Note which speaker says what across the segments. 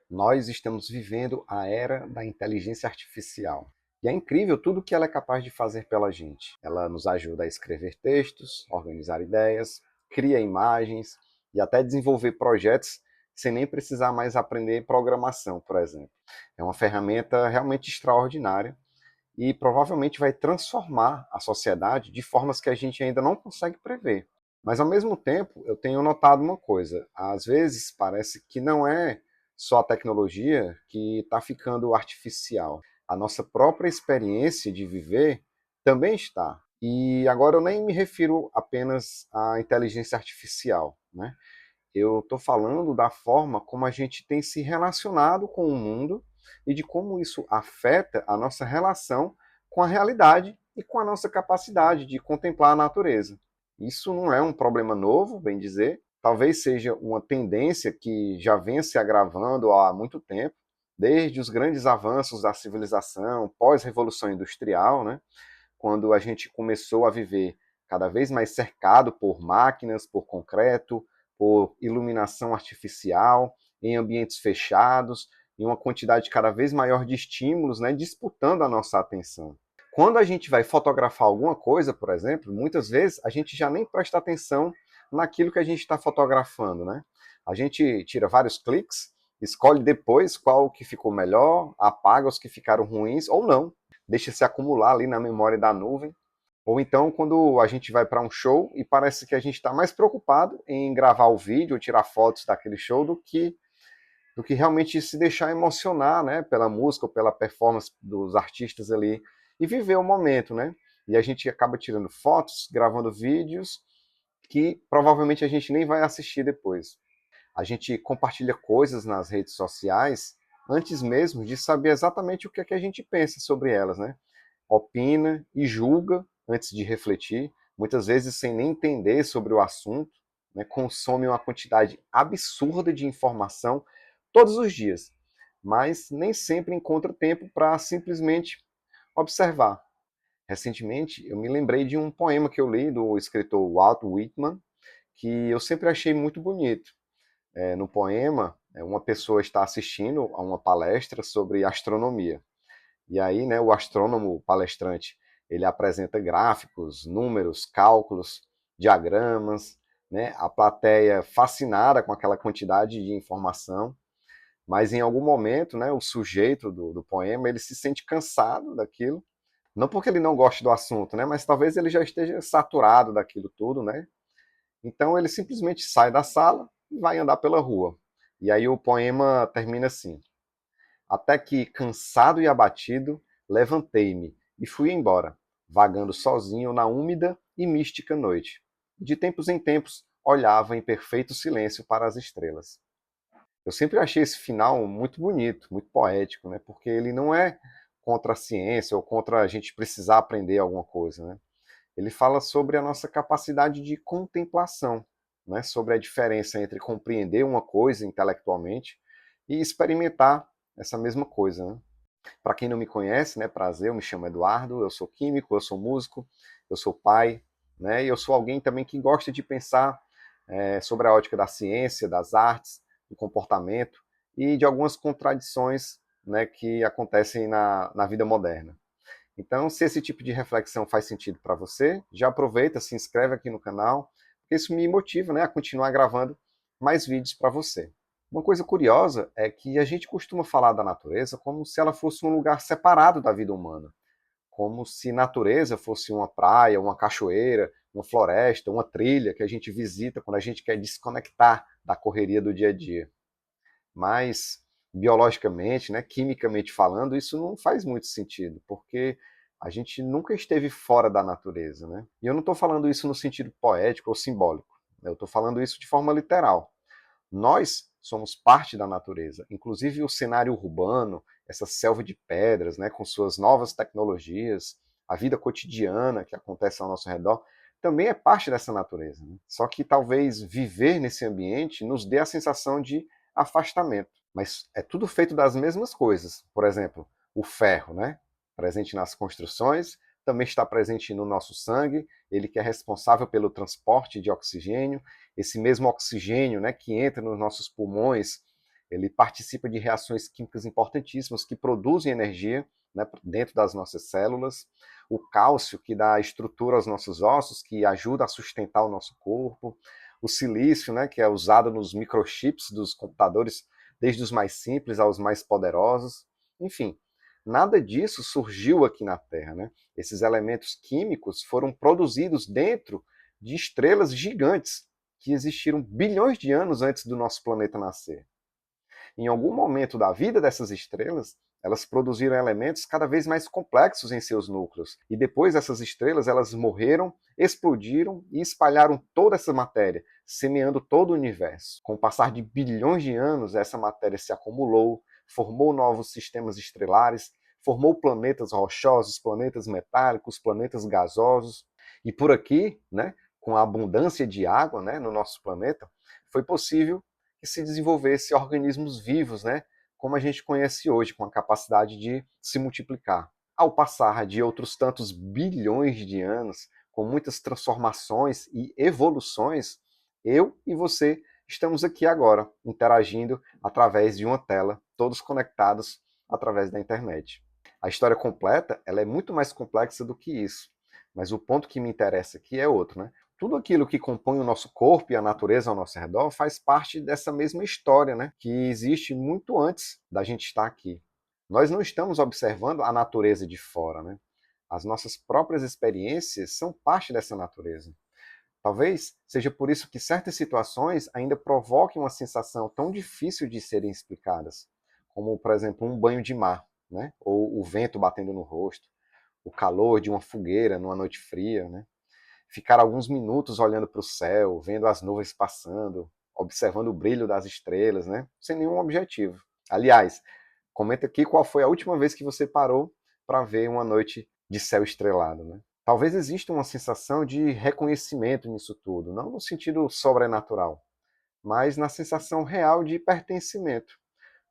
Speaker 1: Nós estamos vivendo a era da inteligência artificial. E é incrível tudo que ela é capaz de fazer pela gente. Ela nos ajuda a escrever textos, organizar ideias, cria imagens e até desenvolver projetos sem nem precisar mais aprender programação, por exemplo. É uma ferramenta realmente extraordinária e provavelmente vai transformar a sociedade de formas que a gente ainda não consegue prever. Mas ao mesmo tempo, eu tenho notado uma coisa: às vezes parece que não é só a tecnologia que está ficando artificial. A nossa própria experiência de viver também está. E agora eu nem me refiro apenas à inteligência artificial, né? Eu estou falando da forma como a gente tem se relacionado com o mundo e de como isso afeta a nossa relação com a realidade e com a nossa capacidade de contemplar a natureza. Isso não é um problema novo, bem dizer, talvez seja uma tendência que já vem se agravando há muito tempo, desde os grandes avanços da civilização, pós-revolução industrial, né? Quando a gente começou a viver cada vez mais cercado por máquinas, por concreto, por iluminação artificial, em ambientes fechados, em uma quantidade cada vez maior de estímulos, né, disputando a nossa atenção. Quando a gente vai fotografar alguma coisa, por exemplo, muitas vezes a gente já nem presta atenção naquilo que a gente está fotografando, né? A gente tira vários cliques, escolhe depois qual que ficou melhor, apaga os que ficaram ruins ou não, deixa se acumular ali na memória da nuvem. Ou então quando a gente vai para um show e parece que a gente está mais preocupado em gravar o vídeo ou tirar fotos daquele show do que realmente se deixar emocionar, né, pela música ou pela performance dos artistas ali e viver o momento, né? E a gente acaba tirando fotos, gravando vídeos que provavelmente a gente nem vai assistir depois. A gente compartilha coisas nas redes sociais antes mesmo de saber exatamente o que é que a gente pensa sobre elas, né? Opina e julga antes de refletir, muitas vezes sem nem entender sobre o assunto, né? Consome uma quantidade absurda de informação todos os dias, mas nem sempre encontra tempo para simplesmente observar. Recentemente, eu me lembrei de um poema que eu li do escritor Walt Whitman, que eu sempre achei muito bonito. No poema, uma pessoa está assistindo a uma palestra sobre astronomia. E aí, né, o astrônomo palestrante, ele apresenta gráficos, números, cálculos, diagramas, né, a plateia fascinada com aquela quantidade de informação, mas em algum momento, né, o sujeito do poema, ele se sente cansado daquilo, não porque ele não goste do assunto, né, mas talvez ele já esteja saturado daquilo tudo, né, então ele simplesmente sai da sala e vai andar pela rua. E aí o poema termina assim: até que, cansado e abatido, levantei-me e fui embora, vagando sozinho na úmida e mística noite. De tempos em tempos, olhava em perfeito silêncio para as estrelas. Eu sempre achei esse final muito bonito, muito poético, né? Porque ele não é contra a ciência ou contra a gente precisar aprender alguma coisa, né? Ele fala sobre a nossa capacidade de contemplação, né? Sobre a diferença entre compreender uma coisa intelectualmente e experimentar essa mesma coisa, né? Para quem não me conhece, né, prazer, eu me chamo Eduardo, eu sou químico, eu sou músico, eu sou pai, né, e eu sou alguém também que gosta de pensar sobre a ótica da ciência, das artes, do comportamento e de algumas contradições, né, que acontecem na vida moderna. Então, se esse tipo de reflexão faz sentido para você, já aproveita, se inscreve aqui no canal, porque isso me motiva, né, a continuar gravando mais vídeos para você. Uma coisa curiosa é que a gente costuma falar da natureza como se ela fosse um lugar separado da vida humana, como se natureza fosse uma praia, uma cachoeira, uma floresta, uma trilha que a gente visita quando a gente quer desconectar da correria do dia a dia. Mas biologicamente, né, quimicamente falando, isso não faz muito sentido, porque a gente nunca esteve fora da natureza, né? E eu não estou falando isso no sentido poético ou simbólico, né? Eu estou falando isso de forma literal. Nós somos parte da natureza, inclusive o cenário urbano, essa selva de pedras, né, com suas novas tecnologias, a vida cotidiana que acontece ao nosso redor, também é parte dessa natureza, né? Só que talvez viver nesse ambiente nos dê a sensação de afastamento. Mas é tudo feito das mesmas coisas. Por exemplo, o ferro, né? Presente nas construções, também está presente no nosso sangue, ele que é responsável pelo transporte de oxigênio, esse mesmo oxigênio, né, que entra nos nossos pulmões, ele participa de reações químicas importantíssimas que produzem energia, né, dentro das nossas células. O cálcio, que dá estrutura aos nossos ossos, que ajuda a sustentar o nosso corpo. O silício, né, que é usado nos microchips dos computadores, desde os mais simples aos mais poderosos. Enfim, nada disso surgiu aqui na Terra, né? Esses elementos químicos foram produzidos dentro de estrelas gigantes que existiram bilhões de anos antes do nosso planeta nascer. Em algum momento da vida dessas estrelas, elas produziram elementos cada vez mais complexos em seus núcleos. E depois essas estrelas, elas morreram, explodiram e espalharam toda essa matéria, semeando todo o universo. Com o passar de bilhões de anos, essa matéria se acumulou, formou novos sistemas estelares, formou planetas rochosos, planetas metálicos, planetas gasosos. E por aqui, né, com a abundância de água, né, no nosso planeta, foi possível que se desenvolvesse organismos vivos, né, como a gente conhece hoje, com a capacidade de se multiplicar. Ao passar de outros tantos bilhões de anos, com muitas transformações e evoluções, eu e você estamos aqui agora, interagindo através de uma tela, todos conectados através da internet. A história completa, ela é muito mais complexa do que isso, mas o ponto que me interessa aqui é outro, né? Tudo aquilo que compõe o nosso corpo e a natureza ao nosso redor faz parte dessa mesma história, né? Que existe muito antes da gente estar aqui. Nós não estamos observando a natureza de fora, né? As nossas próprias experiências são parte dessa natureza. Talvez seja por isso que certas situações ainda provoquem uma sensação tão difícil de serem explicadas, como, por exemplo, um banho de mar, né? Ou o vento batendo no rosto, o calor de uma fogueira numa noite fria, né? Ficar alguns minutos olhando para o céu, vendo as nuvens passando, observando o brilho das estrelas, né? Sem nenhum objetivo. Aliás, comenta aqui qual foi a última vez que você parou para ver uma noite de céu estrelado, né? Talvez exista uma sensação de reconhecimento nisso tudo, não no sentido sobrenatural, mas na sensação real de pertencimento,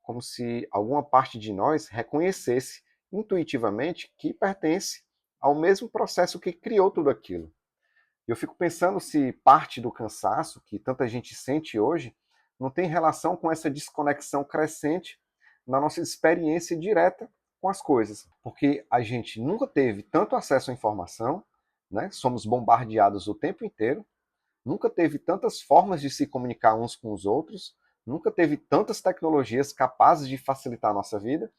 Speaker 1: como se alguma parte de nós reconhecesse intuitivamente que pertence ao mesmo processo que criou tudo aquilo. E eu fico pensando se parte do cansaço que tanta gente sente hoje não tem relação com essa desconexão crescente na nossa experiência direta com as coisas. Porque a gente nunca teve tanto acesso à informação, né? Somos bombardeados o tempo inteiro, nunca teve tantas formas de se comunicar uns com os outros, nunca teve tantas tecnologias capazes de facilitar a nossa vida,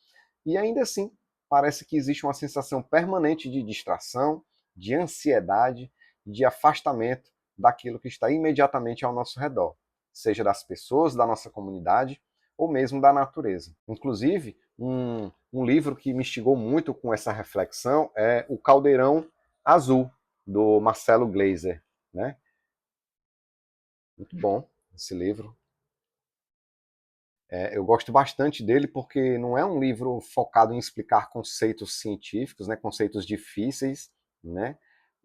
Speaker 1: e ainda assim parece que existe uma sensação permanente de distração, de ansiedade, de afastamento daquilo que está imediatamente ao nosso redor, seja das pessoas, da nossa comunidade ou mesmo da natureza. Inclusive, um livro que me instigou muito com essa reflexão é O Caldeirão Azul, do Marcelo Gleiser, né? Muito bom esse livro. Eu gosto bastante dele porque não é um livro focado em explicar conceitos científicos, né, conceitos difíceis, né?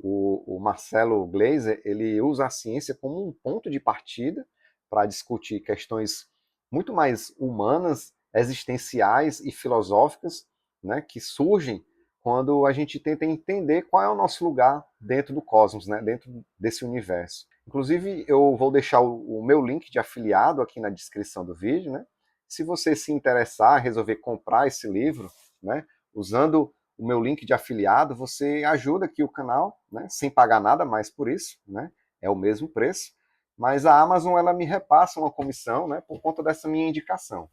Speaker 1: O Marcelo Gleiser, ele usa a ciência como um ponto de partida para discutir questões muito mais humanas, existenciais e filosóficas, né, que surgem quando a gente tenta entender qual é o nosso lugar dentro do cosmos, né, dentro desse universo. Inclusive, eu vou deixar o meu link de afiliado aqui na descrição do vídeo, né? Se você se interessar, resolver comprar esse livro, né, usando o meu link de afiliado, você ajuda aqui o canal, né, sem pagar nada mais por isso, né? É o mesmo preço, mas a Amazon ela me repassa uma comissão, né, por conta dessa minha indicação.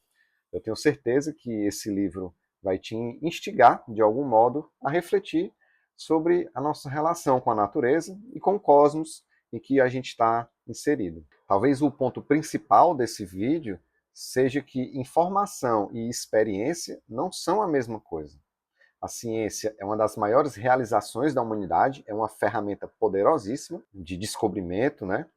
Speaker 1: Eu tenho certeza que esse livro vai te instigar, de algum modo, a refletir sobre a nossa relação com a natureza e com o cosmos em que a gente está inserido. Talvez o ponto principal desse vídeo seja que informação e experiência não são a mesma coisa. A ciência é uma das maiores realizações da humanidade, é uma ferramenta poderosíssima de descobrimento, né?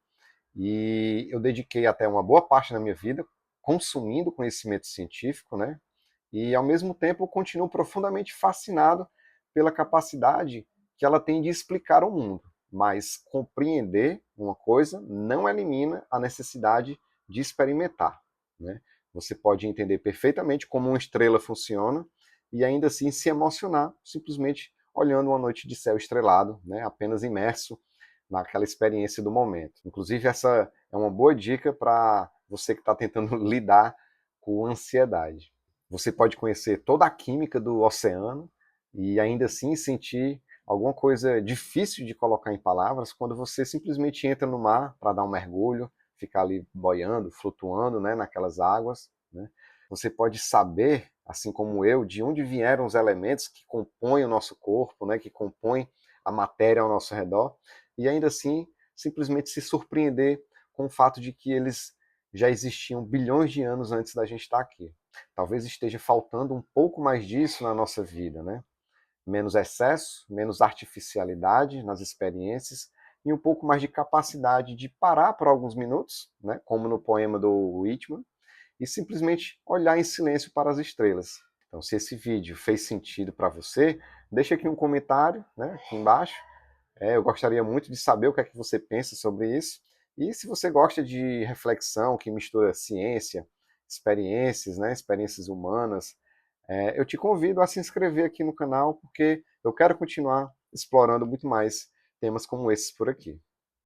Speaker 1: E eu dediquei até uma boa parte da minha vida consumindo conhecimento científico, né? E ao mesmo tempo eu continuo profundamente fascinado pela capacidade que ela tem de explicar o mundo. Mas compreender uma coisa não elimina a necessidade de experimentar, né? Você pode entender perfeitamente como uma estrela funciona e ainda assim se emocionar simplesmente olhando uma noite de céu estrelado, né? Apenas imerso naquela experiência do momento. Inclusive, essa é uma boa dica para você que está tentando lidar com ansiedade. Você pode conhecer toda a química do oceano e ainda assim sentir alguma coisa difícil de colocar em palavras quando você simplesmente entra no mar para dar um mergulho, ficar ali boiando, flutuando, né, naquelas águas, né? Você pode saber, assim como eu, de onde vieram os elementos que compõem o nosso corpo, né, que compõem a matéria ao nosso redor, e ainda assim simplesmente se surpreender com o fato de que eles já existiam bilhões de anos antes da gente estar aqui. Talvez esteja faltando um pouco mais disso na nossa vida, né? Menos excesso, menos artificialidade nas experiências e um pouco mais de capacidade de parar por alguns minutos, né? Como no poema do Whitman, e simplesmente olhar em silêncio para as estrelas. Então, se esse vídeo fez sentido para você, deixa aqui um comentário, né, aqui embaixo. Eu gostaria muito de saber o que é que você pensa sobre isso. E se você gosta de reflexão que mistura ciência, experiências, né, experiências humanas, eu te convido a se inscrever aqui no canal, porque eu quero continuar explorando muito mais temas como esses por aqui.